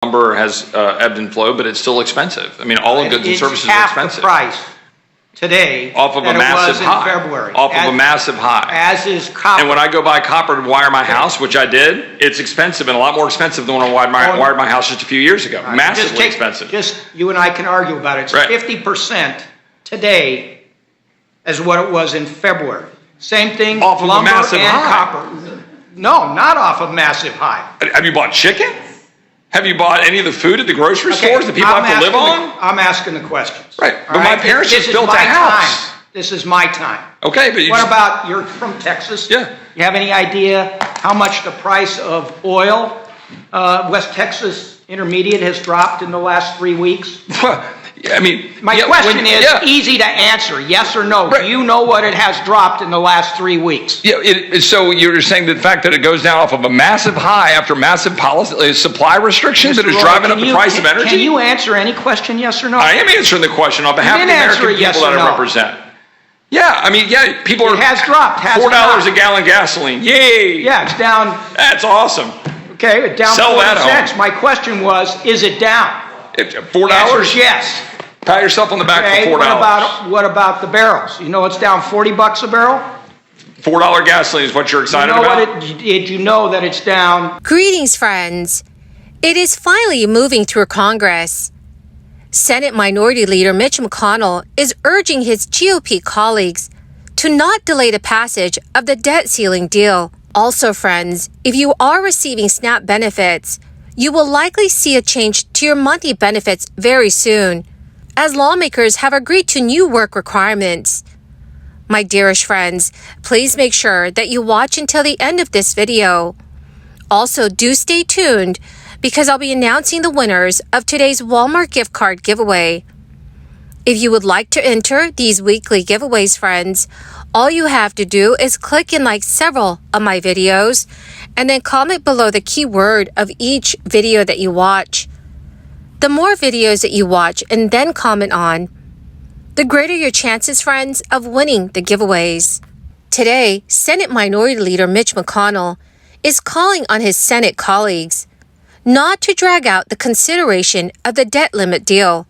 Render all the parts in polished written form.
Lumber has ebbed and flowed, but it's still expensive. I mean, all the goods and services are expensive. It's half the price today off of a massive high. February. Off of a massive high. As is copper. And when I go buy copper to wire my house, which I did, it's expensive and a lot more expensive than when I wired my house just a few years ago. Right. Massively expensive. Just you and I can argue about it. It's right. 50% today as what it was in February. Same thing. Off of lumber a massive and high. Copper. No, not off of massive high. Have you bought chicken? Have you bought any of the food at the grocery stores that people have to live on? I'm asking the questions. Right. But my parents just built a house. This is my time. Okay, but what about, you're from Texas? Yeah. You have any idea how much the price of oil, West Texas Intermediate, has dropped in the last 3 weeks? I mean, my question is easy to answer, yes or no. Right. Do you know what it has dropped in the last 3 weeks? Yeah. So you're saying the fact that it goes down off of a massive high after massive policy supply restrictions that is driving up the price of energy? Can you answer any question, yes or no? I am answering the question on behalf of the American people that I represent. Yeah, I mean, people are. It has dropped. $4 a gallon gasoline. Yay! Yeah, it's down. That's awesome. Okay, it's down. Sell that home. My question was, is it down? $4? Yes. Pat yourself on the back for $4. What about the barrels? You know it's down $40 a barrel? $4 gasoline is what you're excited about? Did you know that it's down? Greetings, friends. It is finally moving through Congress. Senate Minority Leader Mitch McConnell is urging his GOP colleagues to not delay the passage of the debt ceiling deal. Also, friends, if you are receiving SNAP benefits, you will likely see a change to your monthly benefits very soon, as lawmakers have agreed to new work requirements. My dearest friends, please make sure that you watch until the end of this video. Also, do stay tuned because I'll be announcing the winners of today's Walmart gift card giveaway. If you would like to enter these weekly giveaways, friends, all you have to do is click and like several of my videos and then comment below the keyword of each video that you watch. The more videos that you watch and then comment on, the greater your chances, friends, of winning the giveaways. Today, Senate Minority Leader Mitch McConnell is calling on his Senate colleagues not to drag out the consideration of the debt limit deal.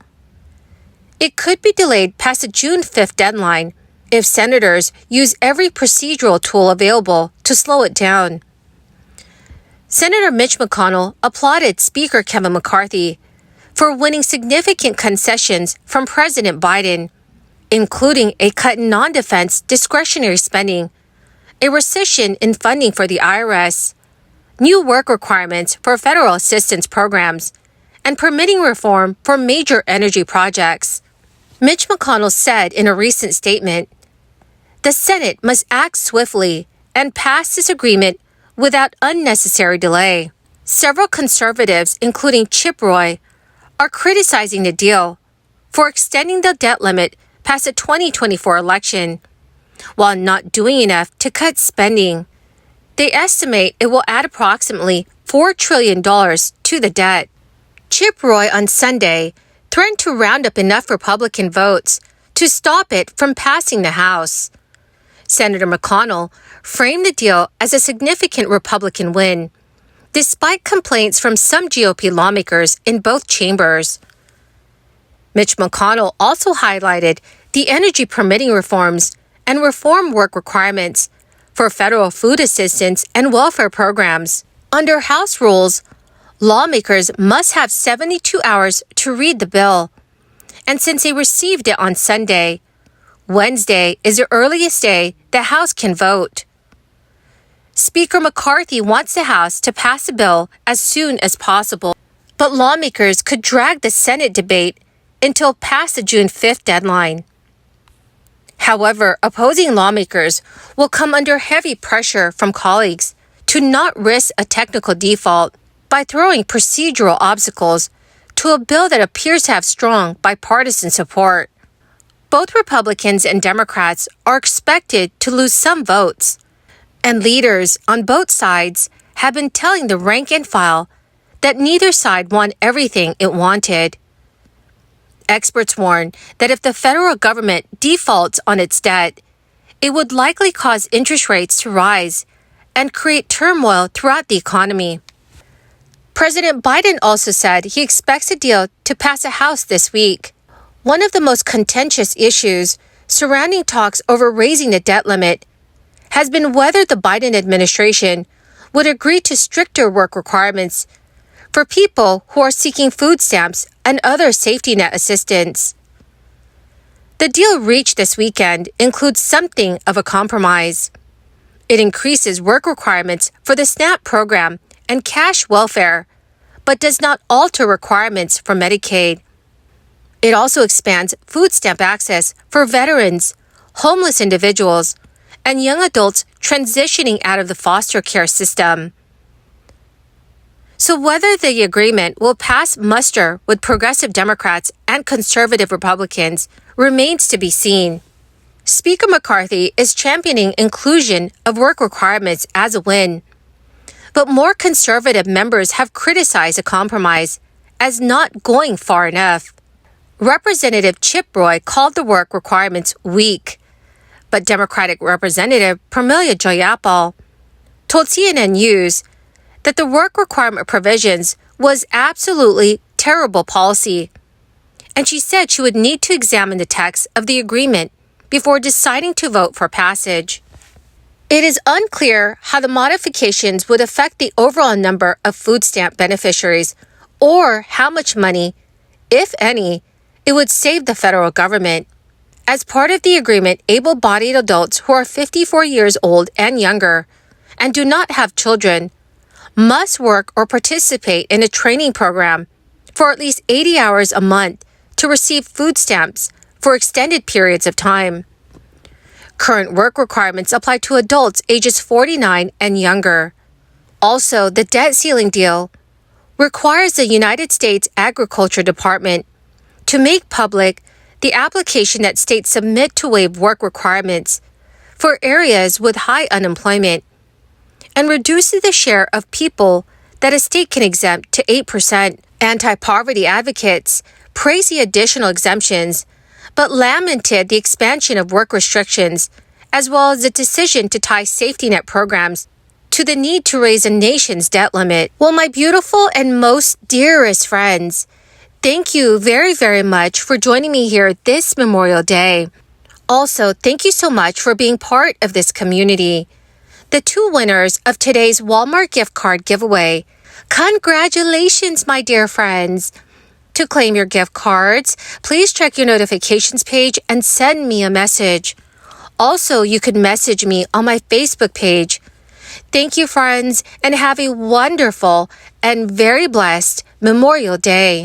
It could be delayed past the June 5th deadline if senators use every procedural tool available to slow it down. Senator Mitch McConnell applauded Speaker Kevin McCarthy for winning significant concessions from President Biden, including a cut in non-defense discretionary spending, a recession in funding for the IRS, new work requirements for federal assistance programs, and permitting reform for major energy projects. Mitch McConnell said in a recent statement, "The Senate must act swiftly and pass this agreement without unnecessary delay." Several conservatives, including Chip Roy, are criticizing the deal for extending the debt limit past the 2024 election, while not doing enough to cut spending. They estimate it will add approximately $4 trillion to the debt. Chip Roy on Sunday threatened to round up enough Republican votes to stop it from passing the House. Senator McConnell framed the deal as a significant Republican win, despite complaints from some GOP lawmakers in both chambers. Mitch McConnell also highlighted the energy permitting reforms and reform work requirements for federal food assistance and welfare programs. Under House rules, lawmakers must have 72 hours to read the bill. And since they received it on Sunday, Wednesday is the earliest day the House can vote. Speaker McCarthy wants the House to pass the bill as soon as possible, but lawmakers could drag the Senate debate until past the June 5th deadline. However, opposing lawmakers will come under heavy pressure from colleagues to not risk a technical default by throwing procedural obstacles to a bill that appears to have strong bipartisan support. Both Republicans and Democrats are expected to lose some votes, and leaders on both sides have been telling the rank and file that neither side won everything it wanted. Experts warn that if the federal government defaults on its debt, it would likely cause interest rates to rise and create turmoil throughout the economy. President Biden also said he expects a deal to pass a House this week. One of the most contentious issues surrounding talks over raising the debt limit has been whether the Biden administration would agree to stricter work requirements for people who are seeking food stamps and other safety net assistance. The deal reached this weekend includes something of a compromise. It increases work requirements for the SNAP program and cash welfare, but does not alter requirements for Medicaid. It also expands food stamp access for veterans, homeless individuals, and young adults transitioning out of the foster care system. So whether the agreement will pass muster with progressive Democrats and conservative Republicans remains to be seen. Speaker McCarthy is championing inclusion of work requirements as a win. But more conservative members have criticized a compromise as not going far enough. Representative Chip Roy called the work requirements weak, but Democratic Representative Pramila Jayapal told CNN News that the work requirement provisions was absolutely terrible policy, and she said she would need to examine the text of the agreement before deciding to vote for passage. It is unclear how the modifications would affect the overall number of food stamp beneficiaries or how much money, if any, it would save the federal government. As part of the agreement, able-bodied adults who are 54 years old and younger and do not have children must work or participate in a training program for at least 80 hours a month to receive food stamps for extended periods of time. Current work requirements apply to adults ages 49 and younger. Also, the debt ceiling deal requires the United States Agriculture Department to make public the application that states submit to waive work requirements for areas with high unemployment and reduces the share of people that a state can exempt to 8%. Anti-poverty advocates praise the additional exemptions, but lamented the expansion of work restrictions, as well as the decision to tie safety net programs to the need to raise a nation's debt limit. Well, my beautiful and most dearest friends, thank you very, very much for joining me here this Memorial Day. Also, thank you so much for being part of this community. The two winners of today's Walmart gift card giveaway. Congratulations, my dear friends. To claim your gift cards, please check your notifications page and send me a message. Also, you can message me on my Facebook page. Thank you, friends, and have a wonderful and very blessed Memorial Day.